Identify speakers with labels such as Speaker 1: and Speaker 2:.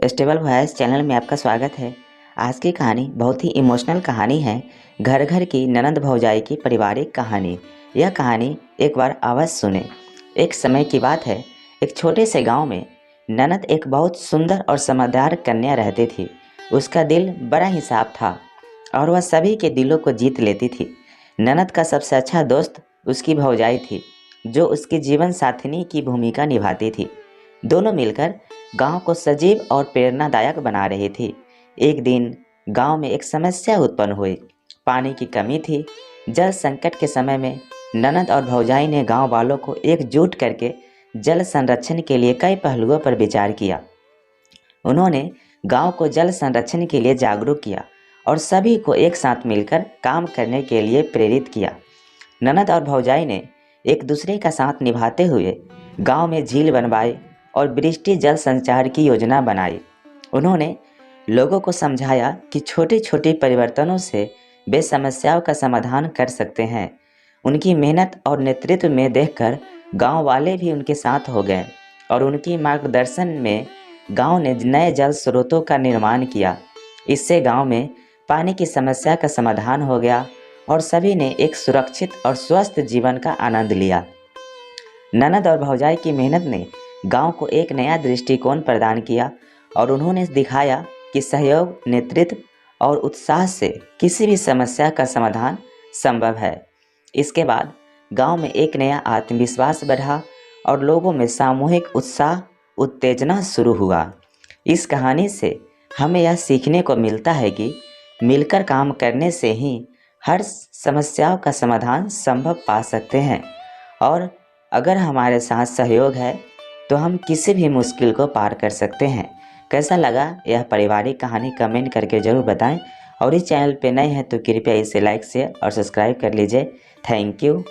Speaker 1: Stable voice channel में आपका स्वागत है। आज की कहानी बहुत ही इमोशनल कहानी है। घर घर की ननंद भौजाई की पारिवारिक कहानी। यह कहानी एक बार अवश्य सुने। एक समय की बात है, एक छोटे से गांव में ननंद एक बहुत सुंदर और समझदार कन्या रहती थी। उसका दिल बड़ा ही साफ था और वह सभी के दिलों को जीत लेती थी। ननंद का सबसे अच्छा दोस्त उसकी भौजाई थी, जो उसकी जीवन साथिनी की भूमिका निभाती थी। दोनों मिलकर गांव को सजीव और प्रेरणादायक बना रही थी। एक दिन गांव में एक समस्या उत्पन्न हुई। पानी की कमी थी। जल संकट के समय में ननद और भौजाई ने गांव वालों को एकजुट करके जल संरक्षण के लिए कई पहलुओं पर विचार किया। उन्होंने गांव को जल संरक्षण के लिए जागरूक किया और सभी को एक साथ मिलकर काम करने के लिए प्रेरित किया। ननद और भौजाई ने एक दूसरे का साथ निभाते हुए गांव में झील बनवाई और वृष्टि जल संचार की योजना बनाई। उन्होंने लोगों को समझाया कि छोटे छोटे परिवर्तनों से वे समस्याओं का समाधान कर सकते हैं। उनकी मेहनत और नेतृत्व में देखकर गांव वाले भी उनके साथ हो गए और उनकी मार्गदर्शन में गांव ने नए जल स्रोतों का निर्माण किया। इससे गांव में पानी की समस्या का समाधान हो गया और सभी ने एक सुरक्षित और स्वस्थ जीवन का आनंद लिया। ननद और भौजाई की मेहनत ने गांव को एक नया दृष्टिकोण प्रदान किया और उन्होंने दिखाया कि सहयोग, नेतृत्व और उत्साह से किसी भी समस्या का समाधान संभव है। इसके बाद गांव में एक नया आत्मविश्वास बढ़ा और लोगों में सामूहिक उत्साह, उत्तेजना शुरू हुआ। इस कहानी से हमें यह सीखने को मिलता है कि मिलकर काम करने से ही हर समस्याओं का समाधान संभव पा सकते हैं और अगर हमारे साथ सहयोग है तो हम किसी भी मुश्किल को पार कर सकते हैं। कैसा लगा यह पारिवारिक कहानी कमेंट करके ज़रूर बताएं और इस चैनल पे नए हैं तो कृपया इसे लाइक, शेयर और सब्सक्राइब कर लीजिए। Thank you.